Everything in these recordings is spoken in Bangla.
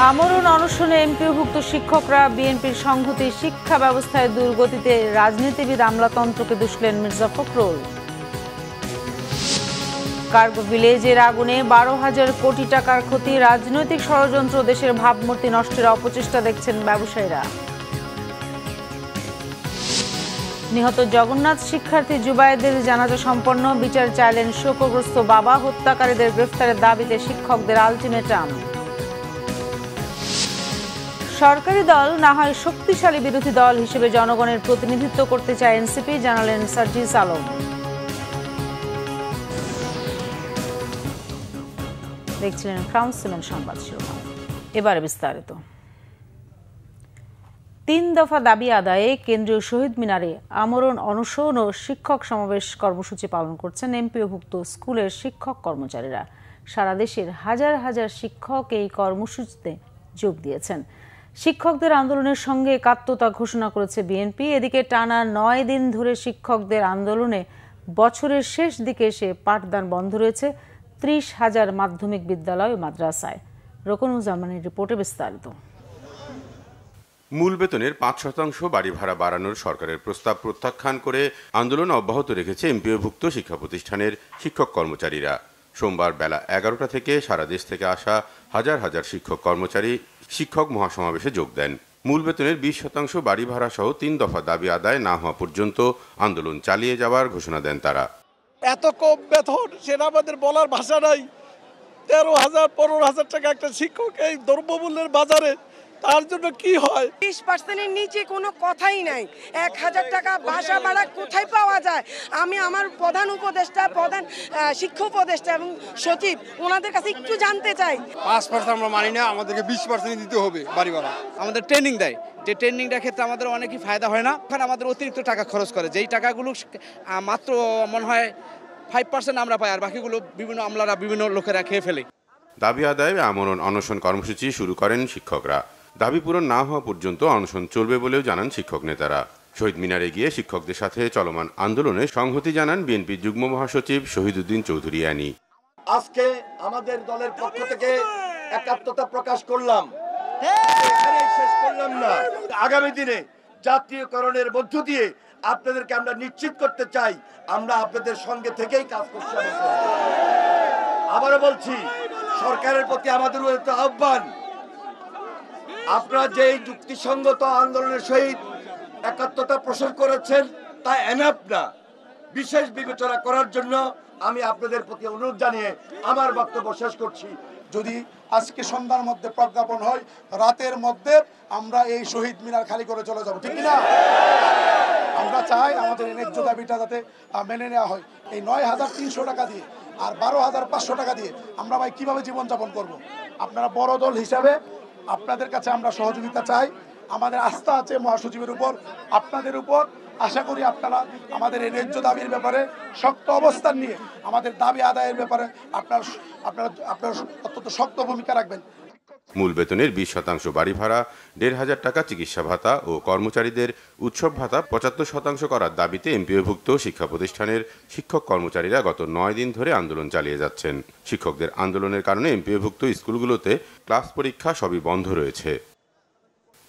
আমরণ অনশনে এমপিওভুক্ত শিক্ষকরা বিএনপির সংহতি শিক্ষা ব্যবস্থায় দুর্গতিতে রাজনীতিবিদ আমলাতন্ত্রকে দুষলেন মির্জা ফখরুল। কার্গো ভিলেজের আগুনে 12,000 কোটি টাকার ক্ষতি, রাজনৈতিক ষড়যন্ত্র, দেশের ভাবমূর্তি নষ্টের অপচেষ্টা দেখছেন ব্যবসায়ীরা। নিহত জগন্নাথ শিক্ষার্থী জুবায়েদের জানাজা সম্পন্ন, বিচার চাইলেন শোকগ্রস্ত বাবা, হত্যাকারীদের গ্রেফতারের দাবিতে শিক্ষকদের আলটিমেটাম। সরকারি দল না হয় শক্তিশালী বিরোধী দল হিসেবে জনগণের প্রতিনিধিত্ব করতে চায় এনসিপি, জানালেন সার্জিস আলম। দেখছিলেন ক্রাউন সিমেন্ট সংবাদ শিরোনাম, এবারে বিস্তারিত। 3 দফা দাবি আদায়ে কেন্দ্রীয় শহীদ মিনারে আমরণ অনশন ও শিক্ষক সমাবেশ কর্মসূচি পালন করছেন এমপিওভুক্ত স্কুলের শিক্ষক কর্মচারীরা। সারা দেশের হাজার হাজার শিক্ষক এই কর্মসূচিতে যোগ দিয়েছেন। শিক্ষকদের আন্দোলনের সঙ্গে একাত্মতা ঘোষণা করেছে বিএনপি। এদিকে টানা 9 দিন ধরে শিক্ষকদের আন্দোলনে বছরের শেষ দিকে এসে পাঠদান বন্ধ রয়েছে 30,000 মাধ্যমিক বিদ্যালয় ও মাদ্রাসায়। রোকনুজ্জামানের রিপোর্টে বিস্তারিত। মূল বেতনের 5% বাড়ি ভাড়া বাড়ানোর সরকারের প্রস্তাব প্রত্যাখ্যান করে আন্দোলন অব্যাহত রেখেছে এমপিওভুক্ত শিক্ষা প্রতিষ্ঠানের শিক্ষক কর্মচারীরা। সোমবার বেলা 11টা থেকে সারা দেশ থেকে আসা হাজার হাজার শিক্ষক কর্মচারী শিক্ষক মহাসমাবেশে যোগ দেন। মূল বেতনের 20% বাড়ি ভাড়া সহ 3 দফা দাবি আদায় না হওয়া পর্যন্ত আন্দোলন চালিয়ে যাওয়ার ঘোষণা দেন তারা। এত কম বেতন সেটা আমাদের বলার ভাষা নাই। 13,000-15,000 টাকা একটা শিক্ষক এই দ্রব্যমূল্যের বাজারে, তার জন্য কি হয়? 20%-এর নিচে কোনো কথাই নাই। 1,000 টাকা বাসা ভাড়া কোথায় পাওয়া যায়? আমি আমার প্রধান উপদেষ্টা, প্রধান শিক্ষা উপদেষ্টা এবং সচিব ওনাদের কাছে একটু জানতে চাই। 5% আমরা মানি না, আমাদেরকে 20% দিতে হবে বাড়ি ভাড়া। আমাদের ট্রেনিং দেয়, যে ট্রেনিংটার ক্ষেত্রে আমাদের অনেকই ফায়দা হয় না। ওখানে আমাদের অতিরিক্ত টাকা খরচ করে, যেই টাকাগুলো মাত্র মনে হয় 5% আমরা পাই, আর বাকিগুলো বিভিন্ন আমলারা বিভিন্ন লোকেরা খেয়ে ফেলে। দাবি আদায়ে আমরণ অনশন কর্মসূচি শুরু করেন শিক্ষকরা। দাবি পূরণ না হওয়া পর্যন্ত অনশন চলবে বলেও জানান শিক্ষক নেতারা। শহীদ মিনারে গিয়ে শিক্ষকদের সাথে চলমান আন্দোলনে সংহতি জানান বিএনপি যুগ্ম মহাসচিব শহীদুদ্দিন চৌধুরী আনি। আজকে আমাদের দলের পক্ষ থেকে একাত্মতা প্রকাশ করলাম, শেষ করলাম না। আগামী দিনে জাতীয়করণের মধ্য দিয়ে আপনাদেরকে আমরা নিশ্চিত করতে চাই আমরা আপনাদের সঙ্গে থেকেই কাজ করতে হবে। আবারও বলছি, সরকারের প্রতি আমাদের আহ্বান, আপনারা যে যুক্তিসঙ্গত আন্দোলনের সহিত একাত্মতা পোষণ করেছেন তা এনাফ না। বিশেষ বিবেচনা করার জন্য আমি আপনাদের প্রতি অনুরোধ জানিয়ে আমার বক্তব্য শেষ করছি। যদি আজকে সন্ধ্যার মধ্যে প্রজ্ঞাপন হয়, রাতের মধ্যে আমরা এই শহীদ মিনার খালি করে চলে যাব, ঠিক না? আমরা চাই আমাদের ন্যায্য দাবিটা যাতে মেনে নেওয়া হয়। এই 9,300 টাকা দিয়ে আর 12,500 টাকা দিয়ে আমরা ভাই কিভাবে জীবনযাপন করব? আপনারা বড় দল হিসাবে আপনাদের কাছে আমরা সহযোগিতা চাই। আমাদের আস্থা আছে মহাসচিবের উপর, আপনাদের উপর। আশা করি আপনারা আমাদের এই ন্যায্য দাবির ব্যাপারে শক্ত অবস্থান নিয়ে আমাদের দাবি আদায়ের ব্যাপারে আপনারা অত্যন্ত শক্ত ভূমিকা রাখবেন। মূল বেতনের 20% বাড়ি ভাড়া, 1,500 টাকা চিকিৎসা ভাতা ও কর্মচারীদের উৎসব ভাতা 75% করার দাবিতে এমপিওভুক্ত শিক্ষা প্রতিষ্ঠানের শিক্ষক কর্মচারীরা গত 9 দিন ধরে আন্দোলন চালিয়ে যাচ্ছেন। শিক্ষকদের আন্দোলনের কারণে এমপিওভুক্ত স্কুলগুলোতে ক্লাস পরীক্ষা সবই বন্ধ রয়েছে।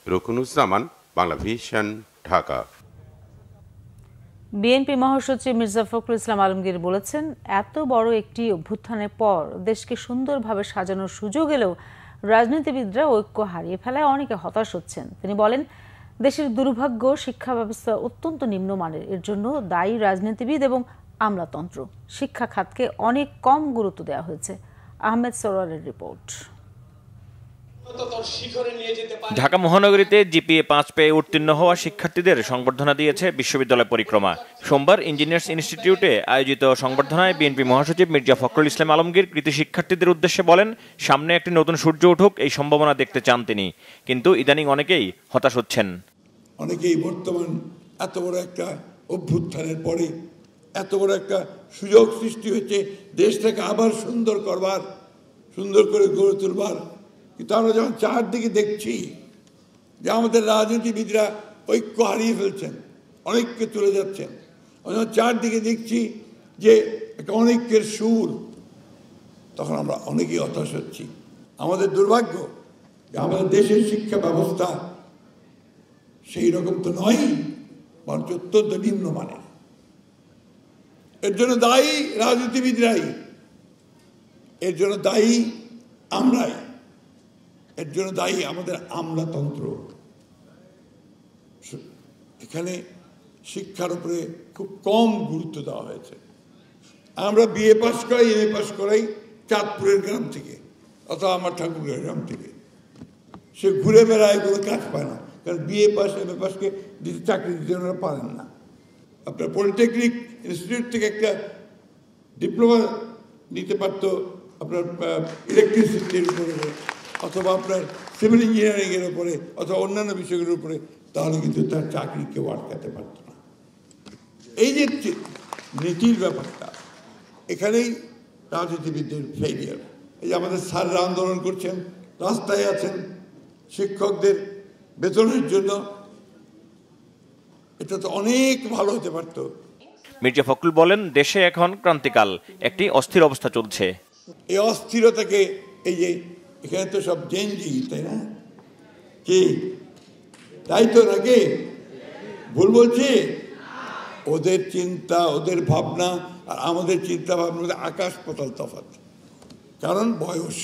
রোকনুজ্জামান, বাংলা ভিশন, ঢাকা। বিএনপি মহাসচিব মির্জা ফখরুল ইসলাম আলমগীর বলেছেন, এত বড় একটি অভ্যুত্থানের পর দেশকে সুন্দরভাবে সাজানোর সুযোগ এলেও রাজনীতিবিদরা ঐক্য হারিয়ে ফেলায় অনেকে হতাশ হচ্ছেন। তিনি বলেন, দেশের দুর্ভাগ্য শিক্ষা ব্যবস্থা অত্যন্ত নিম্নমানের, এর জন্য দায়ী রাজনীতিবিদ এবং আমলাতন্ত্র। শিক্ষা খাতকে অনেক কম গুরুত্ব দেওয়া হয়েছে। আহমেদ সরোয়ারের রিপোর্ট। ঢাকা মহানগরীতে জিপিএ 5 পেয়ে উত্তীর্ণ হওয়া শিক্ষার্থীদের সংবর্ধনা দিয়েছে বিশ্ববিদ্যালয় পরিক্রমা। সোমবার ইঞ্জিনিয়ার্স ইনস্টিটিউটে আয়োজিত সংবর্ধনায় বিএনপি মহাসচিব মির্জা ফখরুল ইসলাম আলমগীর কৃতি শিক্ষার্থীদের উদ্দেশ্যে বলেন, সামনে একটি নতুন সূর্য উঠুক, এই সম্ভাবনা দেখতে চান তিনি। কিন্তু ইদানিং অনেকেই হতাশ হচ্ছেন। অনেকেই বর্তমান এত বড় একটা অভ্যুত্থানের পরে এত বড় একটা সুযোগ সৃষ্টি হয়েছে দেশটাকে আবার সুন্দর করবার, সুন্দর করে গড়ে তুলবার, কিন্তু আমরা যখন চারদিকে দেখছি যে আমাদের রাজনীতিবিদরা ঐক্য হারিয়ে ফেলছেন, অনেককে তুলে যাচ্ছেন, যখন চারদিকে দেখছি যে একটা অনেকের সুর, তখন আমরা অনেকেই হতাশ হচ্ছি। আমাদের দুর্ভাগ্য আমাদের দেশের শিক্ষা ব্যবস্থা সেই রকম তো নয়, বরঞ্চ অত্যন্ত নিম্নমানের। এর জন্য দায়ী রাজনীতিবিদরাই, এর জন্য দায়ী আমরাই, এর জন্য দায়ী আমাদের আমলাতন্ত্র। এখানে শিক্ষার উপরে খুব কম গুরুত্ব দেওয়া হয়েছে। আমরা বিএ পাস করাই, এমএ পাস করাই চাঁদপুরের গ্রাম থেকে অথবা আমার ঠাকুরের গ্রাম থেকে। সে ঘুরে বেড়ায়, কোনো কাজ পায় না, কারণ বিএ পাস এমএ পাসকে দিতে চাকরি দিতে ওনারা পারেন না। আপনার পলিটেকনিক ইনস্টিটিউট থেকে একটা ডিপ্লোমা নিতে পারতো আপনার ইলেকট্রিসিটির উপরে অথবা আপনার সিভিল ইঞ্জিনিয়ারিংয়ের উপরে অথবা অন্যান্য বিষয়গুলোর উপরে, তাহলে কিন্তু তার চাকরি কেউ আটকাতে পারত না। এই যে নীতির ব্যাপারটা, এখানেই রাজনীতিবিদদের ফেলিয়ার। এই যে আমাদের স্যাররা আন্দোলন করছেন, রাস্তায় আছেন শিক্ষকদের বেতনের জন্য, এটা তো অনেক ভালো হতে পারত। মির্জা ফখরুল বলেন, দেশে এখন ক্রান্তিকাল, একটি অস্থির অবস্থা চলছে। এই অস্থিরতাকে, এই যে এখানে তো সব জেনজি, তাই না? কি তাই তো নাকি? ভুল বলছি? ওদের চিন্তা, ওদের ভাবনা আর আমাদের চিন্তা ভাবনা আকাশ পাতাল তফাৎ। কারণ বয়স,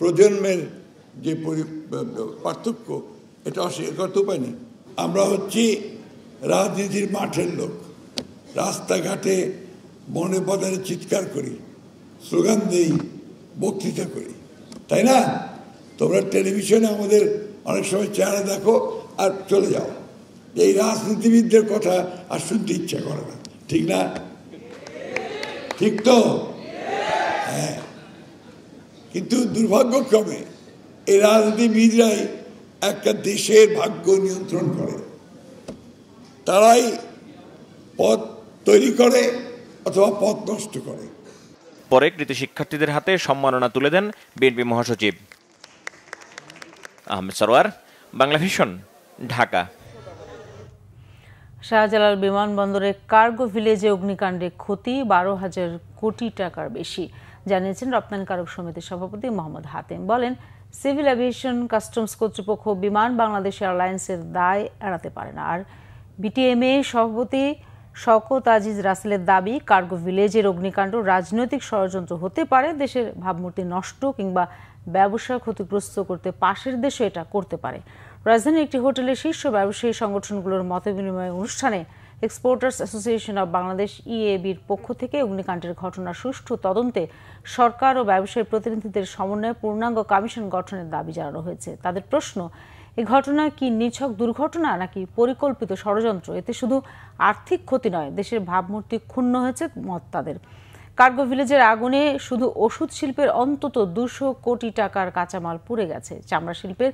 প্রজন্মের যে পার্থক্য, এটা অস্বীকার করতে উপায় নেই। আমরা হচ্ছি রাজনীতির মাঠের লোক, রাস্তাঘাটে বনে বাজারে চিৎকার করি, স্লোগান দেই, বক্তৃতা করি, তাই না? তোমরা টেলিভিশনে আমাদের অনেক সময় চেহারা দেখো আর চলে যাও। এই রাজনীতিবিদদের কথা আর শুনতে ইচ্ছা করে না, ঠিক না? ঠিক তো? হ্যাঁ, কিন্তু দুর্ভাগ্যক্রমে এই রাজনীতিবিদরাই একটা দেশের ভাগ্য নিয়ন্ত্রণ করে। তারাই পথ তৈরি করে অথবা পথ নষ্ট করে। পরে কৃতি শিক্ষার্থীদের হাতে সম্মাননা তুলে দেন বিএনপি মহাসচিব। আহমেদ সরওয়ার, বাংলা ভিশন, ঢাকা। শাহজালাল বিমানবন্দরে কার্গো ভিলেজে অগ্নিকাণ্ডে ক্ষতি 12,000 কোটি টাকার বেশি, জানিয়েছেন রপ্তানিকারক সমিতির সভাপতি মোহাম্মদ হাতেম। বলেন, সিভিল এভিয়েশন কাস্টমস কর্তৃপক্ষ বিমান বাংলাদেশ এয়ারলাইন্সের দায় এড়াতে পারে না। আর বিটিএমএ সভাপতি শওকত আজিজ রাসেলের দাবি, কার্গো ভিলেজের অগ্নিকাণ্ড রাজনৈতিক ষড়যন্ত্র হতে পারে। দেশের ভাবমূর্তি নষ্ট কিংবা ব্যবসা ক্ষতিগ্রস্ত করতে পাশের দেশও এটা করতে পারে। রাজধানীর একটি হোটেলের শীর্ষ ব্যবসায়ী সংগঠনগুলোর মতবিনিময় অনুষ্ঠানে এক্সপোর্টার্স অ্যাসোসিয়েশন অব বাংলাদেশ ইএবির পক্ষ থেকে অগ্নিকাণ্ডের ঘটনার সুষ্ঠু তদন্তে সরকার ও ব্যবসায়ী প্রতিনিধিদের সমন্বয়ে পূর্ণাঙ্গ কমিশন গঠনের দাবি জানানো হয়েছে। তাদের প্রশ্ন, এই ঘটনা কি নিছক দুর্ঘটনা নাকি পরিকল্পিত ষড়যন্ত্র? এতে শুধু আর্থিক ক্ষতি নয়, দেশের ভাবমূর্তি ক্ষুণ্ণ হয়েছে মত তাদের। কার্গো ভিলেজের আগুনে শুধু ওষুধ শিল্পের অন্তত 200 কোটি টাকার কাঁচামাল পুড়ে গেছে, চামড়া শিল্পের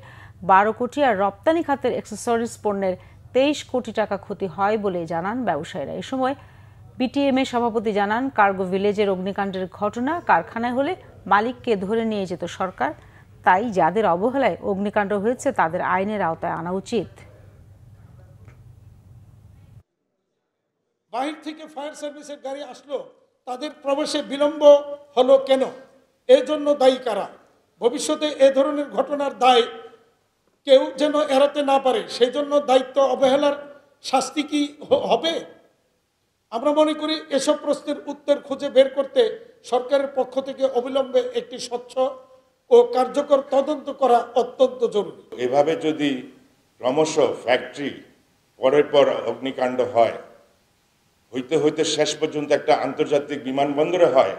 12 কোটি আর রপ্তানি খাতের অ্যাক্সেসরিজ পণ্যের 23 কোটি টাকা ক্ষতি হয় বলে জানান ব্যবসায়ীরা। এ সময় বিটিএমএ সভাপতি জানান, কার্গো ভিলেজের অগ্নিকাণ্ডের ঘটনা কারখানায় হলে মালিককে ধরে নিয়ে যেত সরকার, তাই যাদের অবহেলায় অগ্নিকাণ্ড হয়েছে তাদের আইনের আওতায় আনা উচিত। বাহির থেকে ফায়ার সার্ভিসের গাড়ি আসলো, তাদের প্রবেশে বিলম্ব হলো কেন? এর জন্য দায়ী কারা? ভবিষ্যতে এ ধরনের ঘটনার দায় কেউ যেন এড়াতে না পারে, সেই জন্য দায়িত্ব অবহেলার শাস্তি কি হবে? আমরা মনে করি এসব প্রশ্নের উত্তর খুঁজে বের করতে সরকারের পক্ষ থেকে অবিলম্বে একটি স্বচ্ছ ও কার্যকর তদন্ত করা অত্যন্ত জরুরি। এভাবে যদি ক্রমশ ফ্যাক্টরি পরের পর অগ্নিকাণ্ড হয়, হইতে হইতে শেষ পর্যন্ত একটা আন্তর্জাতিক বিমানবন্দরে হয়,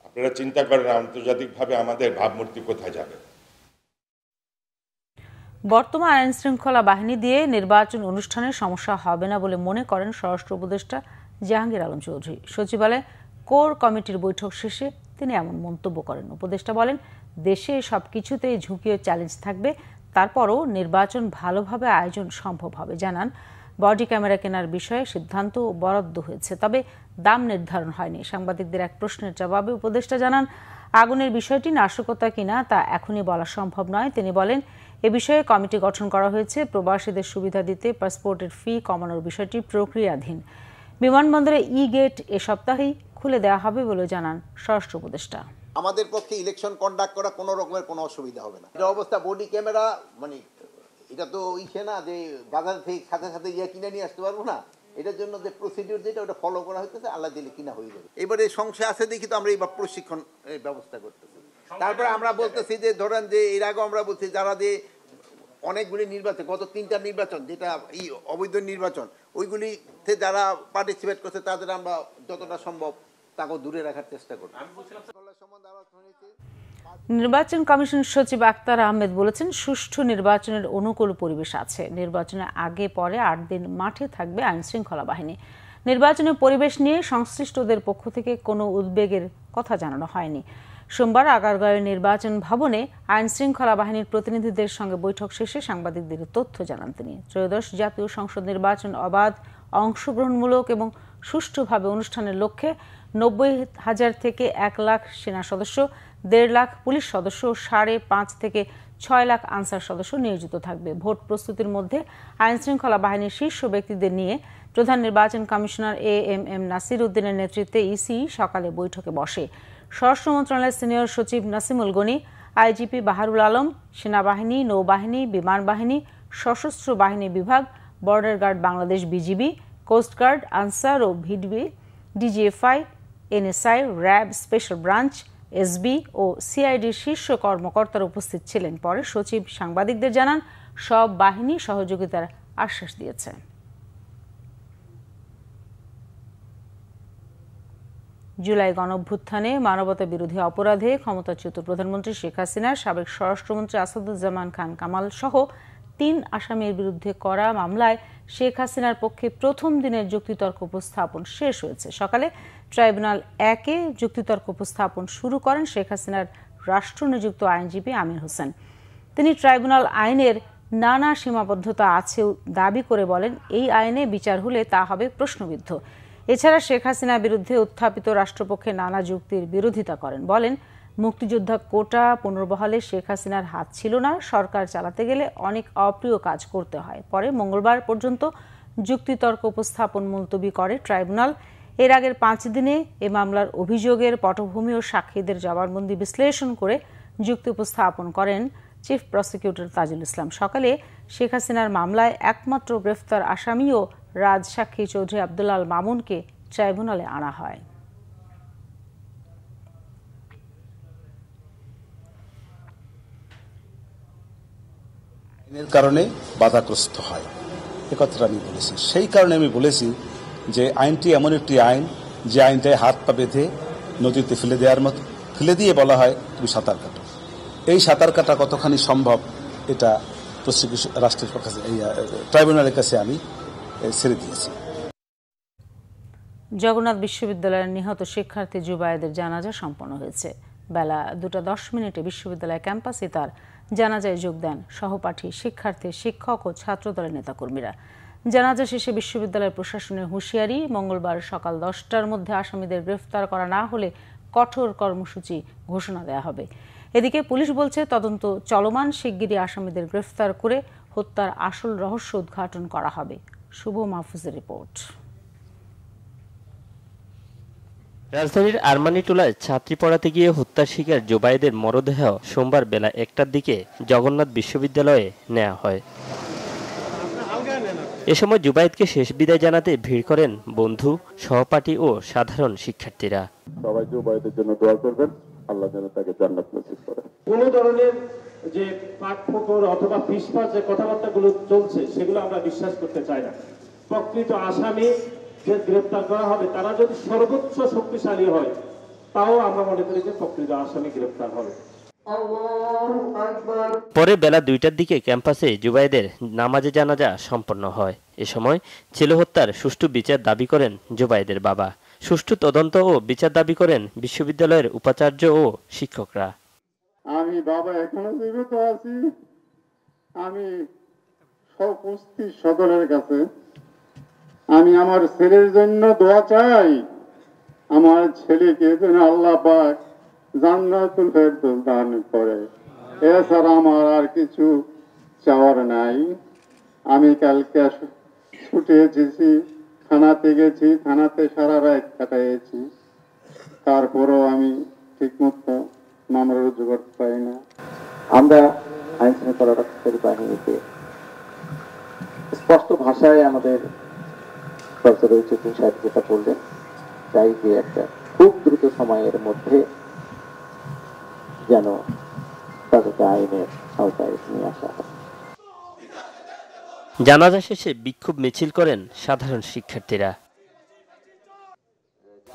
আপনারা চিন্তা করেন আন্তর্জাতিকভাবে আমাদের ভাবমূর্তি কোথায় যাবে। বর্তমান আইন শৃঙ্খলা বাহিনী দিয়ে নির্বাচন অনুষ্ঠানের সমস্যা হবে না বলে মনে করেন স্বরাষ্ট্র উপদেষ্টা জাহাঙ্গীর আলম চৌধুরী। সচিবালয়ে কোর কমিটির বৈঠক শেষে তিনি এমন মন্তব্য করেন। উপদেষ্টা বলেন, দেশে সবকিছুতেই ঝুঁকি ও চ্যালেঞ্জ থাকবে, তারপরও নির্বাচন ভালোভাবে আয়োজন সম্ভব হবে। জানান, বডি ক্যামেরা কেনার বিষয়ে সিদ্ধান্ত বরাদ্দ হয়েছে, তবে দাম নির্ধারণ হয়নি। সাংবাদিকদের এক প্রশ্নের জবাবে উপদেষ্টা জানান, আগুনের বিষয়টি নাশকতা কিনা তা এখনই বলা সম্ভব নয়। তিনি বলেন, এ বিষয়ে কমিটি গঠন করা হয়েছে। প্রবাসীদের সুবিধা দিতে পাসপোর্টের ফি কমানোর বিষয়টি প্রক্রিয়াধীন। বিমানবন্দরে ই গেট এ সপ্তাহেই খুলে দেওয়া হবে বলে জানান স্বরাষ্ট্র উপদেষ্টা। আমাদের পক্ষে ইলেকশন কন্ডাক্ট করা কোনো রকমের কোনো অসুবিধা হবে না। এটা অবস্থা বডি ক্যামেরা মানে এটা তো ইসে না যে বাজার থেকে সাথে সাথে কিনে নিয়ে আসতে পারবো না। এটার জন্য যে প্রসিডিউর যেটা ওটা ফলো করা হইতেছে, আল্লাহ দিলে কিনা হয়ে যাবে। এবারে সংশয় আছে দেখি তো আমরা এইবার প্রশিক্ষণ ব্যবস্থা করতেছি। তারপরে আমরা বলতেছি যে ধরেন যে এর আগে আমরা বলছি যারা যে অনেকগুলি নির্বাচন, গত 3টা নির্বাচন যেটা অবৈধ নির্বাচন, ওইগুলিতে যারা পার্টিসিপেট করছে তাদের আমরা যতটা সম্ভব তাকে দূরে রাখার চেষ্টা করব। নির্বাচন কমিশন সচিব আক্তার আহমেদ বলেছেন, সুষ্ঠু নির্বাচনের অনুকূল পরিবেশ আছে। নির্বাচনের আগে পরে 8 দিন মাঠে থাকবে আইন শৃঙ্খলা বাহিনী। নির্বাচনের পরিবেশ নিয়ে সংশ্লিষ্টদের পক্ষ থেকে কোনো উদ্বেগের কথা জানানো হয়নি। সোমবার আগারগাঁওয়ের নির্বাচন ভবনে আইন শৃঙ্খলা বাহিনীর প্রতিনিধিদের সঙ্গে বৈঠক শেষে সাংবাদিকদের তথ্য জানান তিনি। ত্রয়োদশ জাতীয় সংসদ নির্বাচন অবাধ, অংশগ্রহণমূলক এবং সুষ্ঠুভাবে অনুষ্ঠানের লক্ষ্যে 90,000 থেকে 1 লাখ সেনা সদস্য, 1.5 লাখ পুলিশ সদস্য, 5.5 থেকে 6 লাখ আনসার সদস্য নিয়োজিত থাকবে। ভোট প্রস্তুতির মধ্যে আইন শৃঙ্খলা বাহিনীর শীর্ষ ব্যক্তিদের নিয়ে প্রধান নির্বাচন কমিশনার AMM নাসির উদ্দিনের নেতৃত্বে ইসি সকালে বৈঠকে বসে। স্বরাষ্ট্র মন্ত্রণালয়ের সিনিয়র সচিব নাসিমুল গনি, আইজিপি বাহারুল আলম, সেনাবাহিনী, নৌবাহিনী, বিমান বাহিনী, সশস্ত্র বাহিনী বিভাগ, border guard Bangladesh BGB, coast guard, Ansar ও VDP, DGFI, NSI, RAB, special branch, SB ও CIDর শীর্ষ কর্মকর্তারা উপস্থিত ছিলেন। পরে সচিব সাংবাদিকদের জানান, সব বাহিনী সহযোগিতার আশ্বাস দিয়েছে। জুলাই গণঅভ্যুত্থানে মানবতা বিরোধী অপরাধে ক্ষমতাচ্যুত প্রধানমন্ত্রী শেখ হাসিনার সাবেক স্বরাষ্ট্রমন্ত্রী আসাদুজ্জামান খান কামাল সহ 3 আসামির বিরুদ্ধে করা মামলায় শেখ হাসিনার পক্ষে প্রথম দিনের যুক্তিতর্ক উপস্থাপন শেষ হয়েছে। সকালে ট্রাইব্যুনাল 1-এ যুক্তিতর্ক উপস্থাপন শুরু করেন শেখ হাসিনার রাষ্ট্রনিযুক্ত আইনজীবী আমির হোসেন। তিনি ট্রাইব্যুনাল আইনের নানা সীমাবদ্ধতা আছে দাবি করে বলেন, এই আইনে বিচার হলে তা হবে প্রশ্নবিদ্ধ। এছাড়া শেখ হাসিনার বিরুদ্ধে উত্থাপিত রাষ্ট্রপক্ষের নানা যুক্তির বিরোধিতা করেন। বলেন, মুক্তিযোদ্ধা কোটা পুনর্বহালে শেখ হাসিনার হাত ছিল না, সরকার চালাতে গেলে অনেক অপ্রিয় কাজ করতে হয়। পরে মঙ্গলবার পর্যন্ত যুক্তিতর্ক উপস্থাপন মুলতবি করে ট্রাইব্যুনাল। এর আগের 5 দিনে এ মামলার অভিযোগের পটভূমি ও সাক্ষীদের জবানবন্দি বিশ্লেষণ করে যুক্তি উপস্থাপন করেন চিফ প্রসিকিউটর তাজুল ইসলাম। সকালে শেখ হাসিনার মামলায় একমাত্র গ্রেফতার আসামি ও রাজসাক্ষী চৌধুরী আব্দুল আল মামুনকে ট্রাইব্যুনালে আনা হয়। আইনের কারণে বাধাগ্রস্ত হয়, এ কথাটা আমি বলেছি। সেই কারণে আমি বলেছি যে আইনটি এমন একটি আইন যে আইনটায় হাত পা বেঁধে নদীতে ফেলে দেওয়ার মতো, ফেলে দিয়ে বলা হয় তুমি সাঁতার কাটো। এই সাঁতার কাটা কতখানি সম্ভব এটা রাষ্ট্রের কাছে, ট্রাইব্যুনালের কাছে আমি ছেড়ে দিয়েছি। জগন্নাথ বিশ্ববিদ্যালয়ের নিহত শিক্ষার্থী জুবায়েদের জানাজা সম্পন্ন হয়েছে। বেলা 2:10 বিশ্ববিদ্যালয় ক্যাম্পাসে তার জানাজায় যোগ দেন সহপাঠী, শিক্ষার্থী, শিক্ষক ও ছাত্রদলের নেতাকর্মীরা। জানাজা শেষে বিশ্ববিদ্যালয়ের প্রশাসনের হুঁশিয়ারি, মঙ্গলবার সকাল 10টার মধ্যে আসামিদের গ্রেফতার করা না হলে কঠোর কর্মসূচি ঘোষণা দেওয়া হবে। এদিকে পুলিশ বলছে তদন্ত চলমান, শিগগিরই আসামিদের গ্রেফতার করে হত্যার আসল রহস্য উদ্ঘাটন করা হবে। শুভ মাহফুজের রিপোর্ট। রাজধানীর আরমানিটোলায় ছাত্রী পড়াতে গিয়ে হত্যার শিকার জুবায়েদের মরদেহ সোমবার বেলা 1টার দিকে জগন্নাথ বিশ্ববিদ্যালয়ে নেওয়া হয়। এ সময় জুবায়েদকে শেষ বিদায় জানাতে ভিড় করেন বন্ধু, সহপাঠী ও সাধারণ শিক্ষার্থীরা। সবাই জুবায়েদের জন্য দোয়া করবেন, আল্লাহ যেন তাকে জান্নাত নসিব করে। কোন ধরনের যে ফাঁকফোকর অথবা ফিসফাস যে কথাবার্তাগুলো চলছে সেগুলো আমরা বিশ্বাস করতে চাই না। প্রকৃত আসামি যে গ্রেফতার করা হবে তারা যদি সর্বোচ্চ শক্তিশালী হয় তাও আমরা মনে করি যে প্রকৃত আসামি গ্রেফতার হবে। পরে বেলা 2টার দিকে ক্যাম্পাসে জুবায়েদের নামাজে জানাজা সম্পন্ন হয়। এ সময় ছেলে হত্যার সুষ্ঠু বিচার দাবি করেন জুবায়েদের বাবা। সুষ্ঠু তদন্ত ও বিচার দাবি করেন বিশ্ববিদ্যালয়ের উপাচার্য ও শিক্ষকরা। আমি বাবা এখনো জীবিত আছি, আমি উপস্থিত সকলের কাছে আমি আমার ছেলের জন্য দোয়া চাই। আমার ছেলেকে যেন আল্লাহ পাক জান্নাতুল ফেরদৌস দান করে, এছাড়া আমার আর কিছু চাওয়ার নাই। আমি কালকে ছুটে এসেছি, থানাতে গেছি, থানাতে সারা রাত কাটাইছি, তারপরও আমি ঠিক মতো মামলার জোগাড় পাই না। আমরা আইন শৃঙ্খলা রক্ষাকারী বাহিনীতে স্পষ্ট ভাষায় আমাদের সরকারের উচিত সাহেব যেটা বললেন, চাই যে একটা খুব দ্রুত সময়ের মধ্যে যেন তাদেরকে আইনের আওতায় নিয়ে আসা হয়। জানাজা শেষে বিক্ষোভ মিছিল করেন সাধারণ শিক্ষার্থীরা।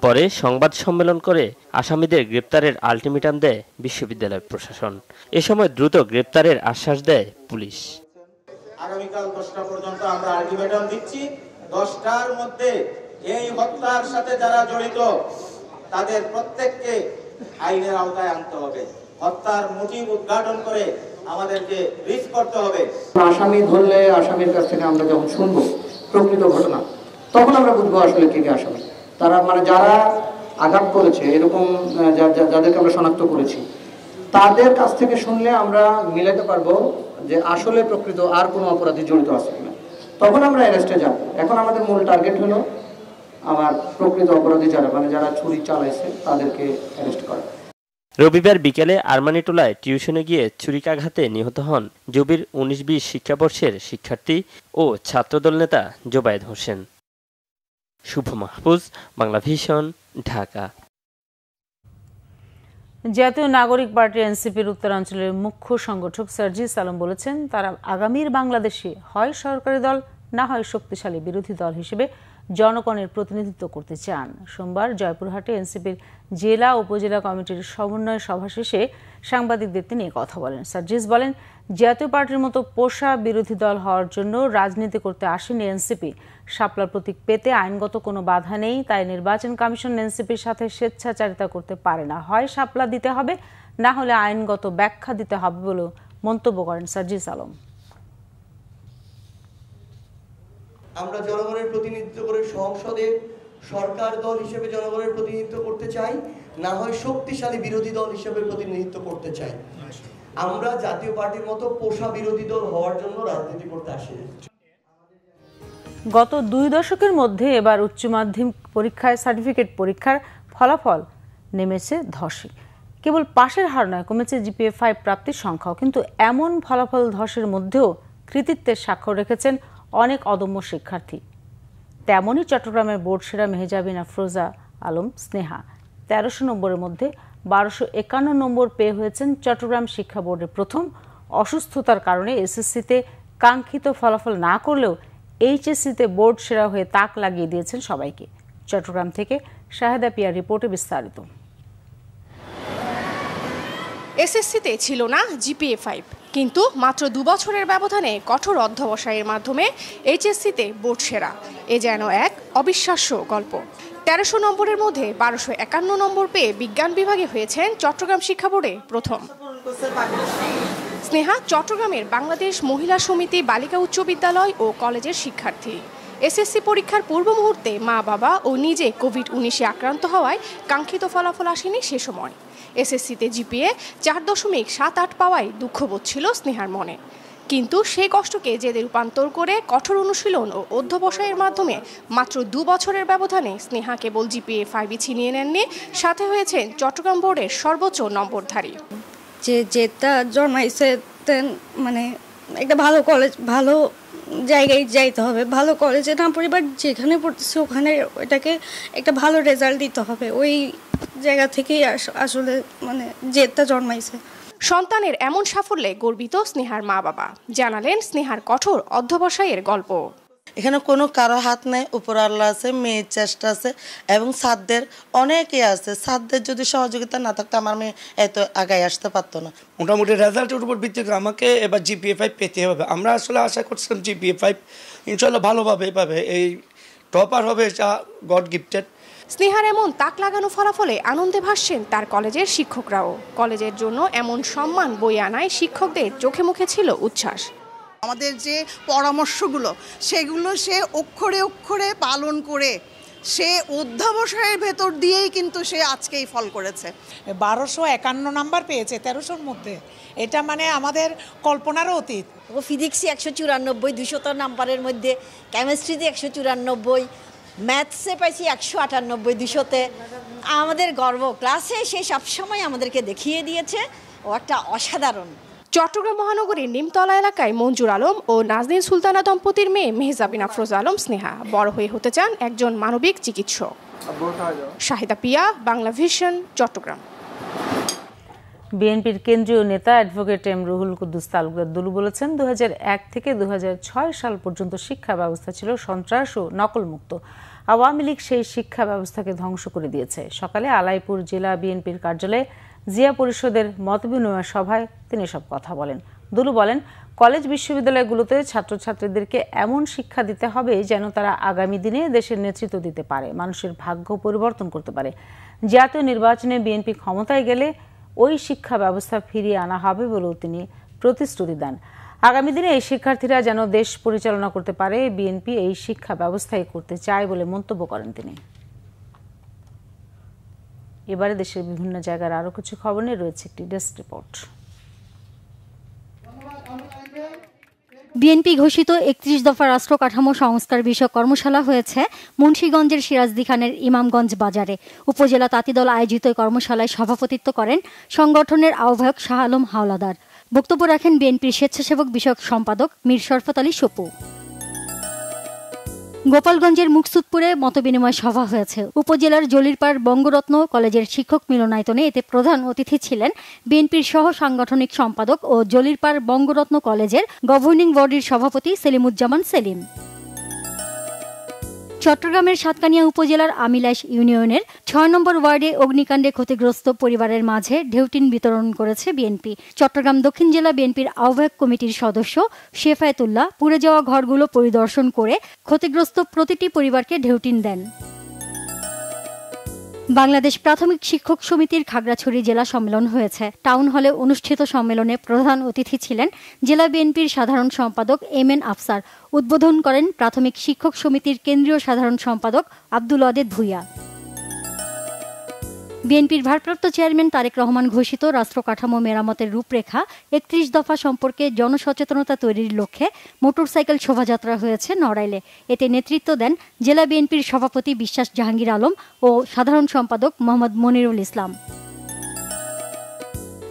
পরে সংবাদ সম্মেলন করে আসামিদের গ্রেপ্তারের আলটিমেটাম দেয় বিশ্ববিদ্যালয় প্রশাসন। এ সময় দ্রুত গ্রেপ্তারের আশ্বাস দেয় পুলিশ। আগামীকাল 10টা পর্যন্ত আমরা আলটিমেটাম দিচ্ছি। 10টার মধ্যে এই হত্যার সাথে যারা জড়িত তাদের প্রত্যেককে আইনের আওতায় আনতে হবে। হত্যার মোটিভ উদ্ঘাটন করে আমাদেরকে রিস্ক করতে হবে। আসামি ধরলে আসামির কাছ থেকে আমরা যখন শুনবো প্রকৃত ঘটনা, তখন আমরা বুঝবো আসলে কে কে আসামি। তারা মানে যারা আঘাত করেছে, এরকম যাদেরকে আমরা শনাক্ত করেছি, তাদের কাছ থেকে শুনলে আমরা মিলাতে পারবো যে আসলে প্রকৃত আর কোনো অপরাধী জড়িত আছে কিনা। তখন আমরা অ্যারেস্টে যাব। এখন আমাদের মূল টার্গেট হলো আমার প্রকৃত অপরাধী যারা ছুরি চালাইছে তাদেরকে অ্যারেস্ট করা। রবিবার বিকেলে আরমানিটোলায় টিউশনে গিয়ে ছুরিকাঘাতে নিহত হন জবির 19-20 শিক্ষাবর্ষের শিক্ষার্থী ও ছাত্রদল নেতা জোবায়েদ হোসেন। শুভ মাহফুজ, বাংলা ভিশন, ঢাকা। জাতীয় নাগরিক পার্টি এনসিপির উত্তরাঞ্চলের মুখ্য সংগঠক সার্জিস আলম বলেছেন, তারা আগামীর বাংলাদেশে হয় সরকারি দল না হয় শক্তিশালী বিরোধী দল হিসেবে জনগণের প্রতিনিধিত্ব করতে চান। সোমবার জয়পুরহাটে এনসিপির জেলা উপজেলা কমিটির সমন্বয় সভা শেষে সাংবাদিকদের তিনি কথা বলেন। সার্জিস বলেন, জাতীয় পার্টির মতো পোষা বিরোধী দল হওয়ার জন্য রাজনীতি করতে আসেনি এনসিপি। শাপলার প্রতীক পেতে আইনগত কোনো বাধা নেই, তাই নির্বাচন কমিশন এনসিপির সাথে স্বেচ্ছাচারিতা করতে পারে না। হয় শাপলা দিতে হবে, না হলে আইনগত ব্যাখ্যা দিতে হবে বলে মন্তব্য করেন সার্জিস আলম। আমরা জনগণের প্রতিনিধিত্ব করে সংসদে সরকার দল হিসেবে জনগণের প্রতিনিধিত্ব করতে চাই, না হয় শক্তিশালী বিরোধী দল হিসেবে প্রতিনিধিত্ব করতে চাই। আমরা জাতীয় পার্টির মতো পোষা বিরোধী দল হওয়ার জন্য রাজনীতি করতে আসি। গত 2 দশকের মধ্যে এবার উচ্চ মাধ্যমিক পরীক্ষায় সার্টিফিকেট পরীক্ষার ফলাফল নেমেছে ধসে। কেবল পাশের হার নয়, কমেছে জিপিএ 5 প্রাপ্তির সংখ্যাও। কিন্তু এমন ফলাফল ধসের মধ্যেও কৃতিত্বের স্বাক্ষর রেখেছেন অনেক অদম্য শিক্ষার্থী। তেমনই চট্টগ্রামের বোর্ড সেরা মেহজাবিন আফরোজা আলম স্নেহা 1300 নম্বরের মধ্যে 1251 নম্বর পেয়ে হয়েছেন চট্টগ্রাম শিক্ষা বোর্ডের প্রথম। অসুস্থতার কারণে এসএসসিতে কাঙ্ক্ষিত ফলাফল না করলেও এইচএসসিতে বোর্ড সেরা হয়ে তাক লাগিয়ে দিয়েছেন সবাইকে। চট্টগ্রাম থেকে শাহেদা পিয়ার রিপোর্টে বিস্তারিত। এসএসসিতে ছিল না জিপিএ 5, কিন্তু মাত্র 2 বছরের ব্যবধানে কঠোর অধ্যবসায়ের মাধ্যমে এইচএসসিতে বোর্ড সেরা। এ যেন এক অবিশ্বাস্য গল্প। 1300 নম্বরের মধ্যে 1251 নম্বর পেয়ে বিজ্ঞান বিভাগে হয়েছেন চট্টগ্রাম শিক্ষা বোর্ডে প্রথম। স্নেহা চট্টগ্রামের বাংলাদেশ মহিলা সমিতি বালিকা উচ্চ বিদ্যালয় ও কলেজের শিক্ষার্থী। এসএসসি পরীক্ষার পূর্ব মুহূর্তে মা বাবা ও নিজে কোভিড-19 আক্রান্ত হওয়ায় কাঙ্ক্ষিত ফলাফল আসেনি সে সময়। এসএসসিতে জিপিএ 4.78 পাওয়ায় দুঃখবোধ ছিল স্নেহার মনে। কিন্তু সেই কষ্টকে জেদে রূপান্তর করে কঠোর অনুশীলন ও অধ্যবসায়ের মাধ্যমে মাত্র 2 বছরের ব্যবধানে স্নেহা কেবল জিপিএ 5 ছিনিয়ে নেননি, সাথে হয়েছেন চট্টগ্রাম বোর্ডের সর্বোচ্চ নম্বরধারী। যেটা জন্মাইছে মানে একটা ভালো কলেজ, ভালো জায়গায় যাইতে হবে, ভালো কলেজে না পরিবার যেখানে পড়তেছে ওখানে ওটাকে একটা ভালো রেজাল্ট দিতে হবে। ওই জায়গা থেকেই আসলে মানে জেদটা জন্মাইছে। সন্তানের এমন সাফল্যে গর্বিত স্নেহার মা বাবা জানালেন স্নেহার কঠোর অধ্যবসায়ের গল্প। এখানে কোনো কারো হাত নেই, উপর আল্লাহ আছে, মেয়ের চেষ্টা আছে এবং সাধ্যের অনেকে আছে। সাধ্যের যদি সহযোগিতা না থাকতো আমার মেয়ে এত আগায় আসতে পারতো না। মোটামুটি রেজাল্টের উপর ভিত্তি করে আমাকে এবার জিপিএ 5 পেতে হবে। আমরা আসলে আশা করছিলাম জিপিএ 5 ইনশাল্লাহ ভালোভাবে পাবে, এই টপার হবে, এটা গড গিফটেড। স্নেহার এমন তাক লাগানো ফলাফলে আনন্দে ভাসছেন তার কলেজের শিক্ষকরাও। কলেজের জন্য এমন সম্মান বয়ে আনায় শিক্ষকদের চোখে মুখে ছিল উচ্ছ্বাস। আমাদের যে পরামর্শগুলো সেগুলো সে অক্ষরে অক্ষরে পালন করে সে অধ্যবসায়ের ভেতর দিয়েই কিন্তু সে আজকেই ফল করেছে। 1251 নাম্বার পেয়েছে 1300-র মধ্যে, এটা মানে আমাদের কল্পনারও অতীত। ও ফিজিক্সে 194, 200 নাম্বারের মধ্যে, কেমিস্ট্রিতে 194, ম্যাথসে পাইছি 198, 200-তে, আমাদের গর্ব, ক্লাসে সে সবসময় আমাদেরকে দেখিয়ে দিয়েছে ও একটা অসাধারণ। চট্টগ্রাম মহানগরীর নিমতলা এলাকায় মঞ্জুর আলম ও নাজনীন সুলতানা দম্পতির মেয়ে মেহজাবিন আফরোজ আলম স্নেহা বড় হয়ে হতে চান একজন মানবিক চিকিৎসক। শাহিদা পিয়া, বাংলা ভিশন, চট্টগ্রাম। বিএনপির কেন্দ্রীয় নেতা অ্যাডভোকেট এম রুহুল কুদ্দুস তালুকদার দুলু বলেছেন, 2001 থেকে 2006 সাল পর্যন্ত শিক্ষা ব্যবস্থা ছিল সন্ত্রাস ও নকলমুক্ত। আওয়ামী লীগ সেই শিক্ষা ব্যবস্থাকে ধ্বংস করে দিয়েছে। সকালে আলাইপুর জেলা বিএনপির কার্যালয়ে জিয়া পরিষদের মতবিনিময় সভায় তিনি সব কথা বলেন। দুলু বলেন, কলেজ বিশ্ববিদ্যালয়গুলোতে ছাত্রছাত্রীদেরকে এমন শিক্ষা দিতে হবে যেন তারা আগামী দিনে দেশের নেতৃত্ব দিতে পারে, মানুষের ভাগ্য পরিবর্তন করতে পারে। জাতীয় নির্বাচনে বিএনপি ক্ষমতায় গেলে ওই শিক্ষা ব্যবস্থা ফিরিয়ে আনা হবে বলেও তিনি প্রতিশ্রুতি দেন। আগামী দিনে এই শিক্ষার্থীরা যেন দেশ পরিচালনা করতে পারে, বিএনপি এই শিক্ষা ব্যবস্থাই করতে চায় বলে মন্তব্য করেন তিনি। এবারে দেশের বিভিন্ন জায়গার আরো কিছু খবর নিয়ে রয়েছে একটি ডেস্ক রিপোর্ট। বিএনপি ঘোষিত 31 দফা রাষ্ট্র কাঠামো সংস্কার বিষয়ক কর্মশালা হয়েছে মুন্সিগঞ্জের সিরাজদি খানের ইমামগঞ্জ বাজারে। উপজেলা তাঁতিদল আয়োজিত কর্মশালায় সভাপতিত্ব করেন সংগঠনের আহ্বায়ক শাহ আলম হাওলাদার। বক্তব্য রাখেন বিএনপির স্বেচ্ছাসেবক বিষয়ক সম্পাদক মীর শরফত আলী সপু। গোপালগঞ্জের মুকসুদপুরে মতবিনিময় সভা হয়েছে। উপজেলার জলিরপাড় বঙ্গরত্ন কলেজের শিক্ষক মিলনায়তনে এতে প্রধান অতিথি ছিলেন বিএনপির সহ সাংগঠনিক সম্পাদক ও জলিরপাড় বঙ্গরত্ন কলেজের গভর্নিং বডির সভাপতি সেলিমুজ্জামান সেলিম। চট্টগ্রামের সাতকানিয়া উপজেলার আমিলাইশ ইউনিয়নের 6 নম্বর ওয়ার্ডে অগ্নিকাণ্ডে ক্ষতিগ্রস্ত পরিবারের মাঝে ঢেউটিন বিতরণ করেছে বিএনপি। চট্টগ্রাম দক্ষিণ জেলা বিএনপির আহ্বায়ক কমিটির সদস্য শেফায়েতুল্লাহ পুড়ে যাওয়া ঘরগুলো পরিদর্শন করে ক্ষতিগ্রস্ত প্রতিটি পরিবারকে ঢেউটিন দেন। বাংলাদেশ প্রাথমিক শিক্ষক সমিতির খাগড়াছড়ি জেলা সম্মেলন হয়েছে। টাউন হলে অনুষ্ঠিত সম্মেলনে প্রধান অতিথি ছিলেন জেলা বিএনপির সাধারণ সম্পাদক এম এন আফসার। উদ্বোধন করেন প্রাথমিক শিক্ষক সমিতির কেন্দ্রীয় সাধারণ সম্পাদক আব্দুল ওয়াদেদ ভুইয়া। বিএনপির ভারপ্রাপ্ত চেয়ারম্যান তারেক রহমান ঘোষিত রাষ্ট্র কাঠামো মেরামতের রূপরেখা 31 দফা সম্পর্কে জনসচেতনতা তৈরির লক্ষ্যে মোটরসাইকেল শোভাযাত্রা হয়েছে নড়াইলে। এতে নেতৃত্ব দেন জেলা বিএনপির সভাপতি বিশ্বাস জাহাঙ্গীর আলম ও সাধারণ সম্পাদক মোহাম্মদ মনিরুল ইসলাম।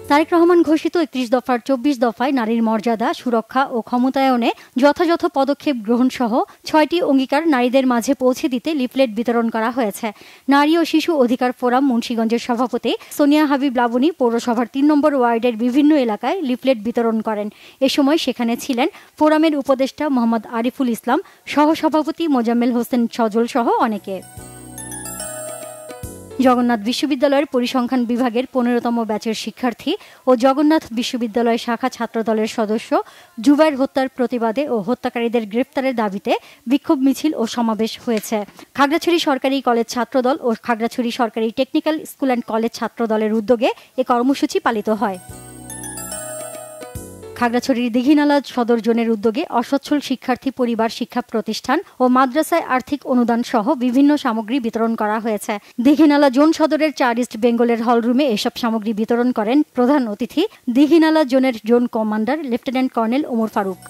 তারেক রহমান ঘোষিত 31 দফার 24 দফায় নারীর মর্যাদা, সুরক্ষা ও ক্ষমতায়নে যথাযথ পদক্ষেপ গ্রহণ সহ 6টি অঙ্গীকার নারীদের মাঝে পৌঁছে দিতে লিফলেট বিতরণ করা হয়েছে। নারী ও শিশু অধিকার ফোরাম মুন্সিগঞ্জের সভাপতি সোনিয়া হাবিব লাবনী পৌরসভার 3 নম্বর ওয়ার্ডের বিভিন্ন এলাকায় লিফলেট বিতরণ করেন। এ সময় সেখানে ছিলেন ফোরামের উপদেষ্টা মোহাম্মদ আরিফুল ইসলাম, সহসভাপতি মোজাম্মেল হোসেন সজল সহ অনেকে। জগন্নাথ বিশ্ববিদ্যালয়ের পরিসংখ্যান বিভাগের 15তম ব্যাচের শিক্ষার্থী ও জগন্নাথ বিশ্ববিদ্যালয় শাখা ছাত্রদলের সদস্য জুবাইর হত্যার প্রতিবাদে ও হত্যাকারীদের গ্রেফতারের দাবিতে বিক্ষোভ মিছিল ও সমাবেশ হয়েছে। খাগড়াছড়ি সরকারি কলেজ ছাত্রদল ও খাগড়াছড়ি সরকারি টেকনিক্যাল স্কুল অ্যান্ড কলেজ ছাত্রদলের উদ্যোগে এ কর্মসূচি পালিত হয়। খাগড়াছড়ির দিঘিনালা সদর জোনের উদ্যোগে অসচ্ছল শিক্ষার্থী পরিবার শিক্ষা প্রতিষ্ঠান ও মাদ্রাসায় আর্থিক অনুদান সহ বিভিন্ন সামগ্রী বিতরণ করা হয়েছে। দিঘিনালা জোন সদরের 4 ইস্ট বেঙ্গলের হলরুমে এসব সামগ্রী বিতরণ করেন প্রধান অতিথি দিঘিনালা জোনের zone commander lieutenant colonel Omar Faruk.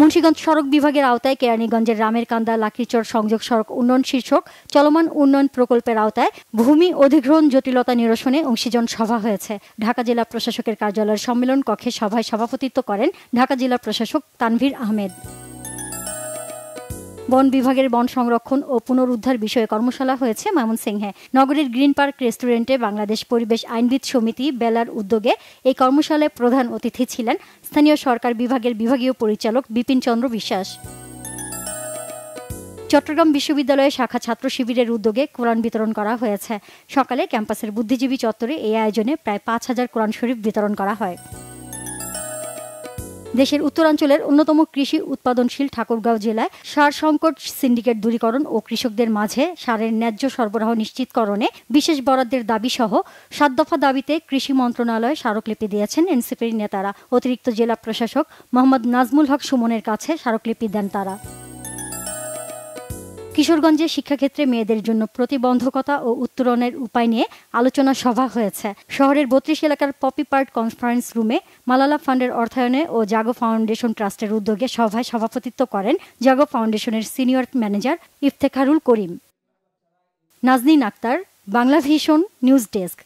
Munshiganj সড়ক বিভাগের আওতায় কেরানীগঞ্জের রামেরকান্দা লাকড়িচর সংযোগ সড়ক উন্নয়ন শীর্ষক চলমান উন্নয়ন প্রকল্পের আওতায় ভূমি অধিগ্রহণ জটিলতা নিরসনে অংশীজন সভা হয়েছে। ঢাকা জেলা প্রশাসকের কার্যালয়ের সম্মেলন কক্ষে সভায় সভাপতিত্ব করেন ঢাকা জেলা প্রশাসক তানভীর আহমেদ। বন বিভাগের বন সংরক্ষণ ও পুনরুদ্ধার বিষয়ে কর্মশালা হয়েছে ময়মনসিংহে। নগরীর গ্রিন পার্ক রেস্টুরেন্টে বাংলাদেশ পরিবেশ আইনবিদ সমিতি বেলার উদ্যোগে এই কর্মশালায় প্রধান অতিথি ছিলেন স্থানীয় সরকার বিভাগের বিভাগীয় পরিচালক বিপিন চন্দ্র বিশ্বাস। চট্টগ্রাম বিশ্ববিদ্যালয়ে শাখা ছাত্র শিবিরের উদ্যোগে কোরআন বিতরণ করা হয়েছে। সকালে ক্যাম্পাসের বুদ্ধিজীবী চত্বরে এই আয়োজনে প্রায় 5000 কোরআন শরীফ বিতরণ করা হয়। দেশের উত্তরাঞ্চলের অন্যতম কৃষি উৎপাদনশীল ঠাকুরগাঁও জেলায় সার সংকট সিন্ডিকেট দূরীকরণ ও কৃষকদের মাঝে সারের ন্যায্য সরবরাহ নিশ্চিতকরণে বিশেষ বরাদ্দের দাবি সহ 7 দফা দাবিতে কৃষি মন্ত্রণালয়ে স্মারকলিপি দিয়েছেন এনসিপির নেতারা। অতিরিক্ত জেলা প্রশাসক মোহাম্মদ নাজমুল হক সুমনের কাছে স্মারকলিপি দেন তারা। কিশোরগঞ্জে শিক্ষাক্ষেত্রে মেয়েদের জন্য প্রতিবন্ধকতা ও উত্তরণের উপায় নিয়ে আলোচনা সভা হয়েছে। শহরের 32 এলাকার পপি পার্ক কনফারেন্স রুমে মালালা ফান্ডের অর্থায়নে ও জাগো ফাউন্ডেশন ট্রাস্টের উদ্যোগে সভায় সভাপতিত্ব করেন জাগো ফাউন্ডেশনের senior manager Iftekharul Karim. Nazneen Akter, Bangla Vision news desk.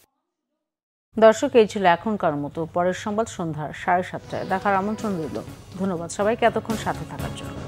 দর্শক, এই ছিল এখনকার মতো। পরের সংবাদ সন্ধ্যা 7:30টায় দেখার আমন্ত্রণ রইল। ধন্যবাদ সবাইকে এতক্ষণ সাথে থাকার জন্য।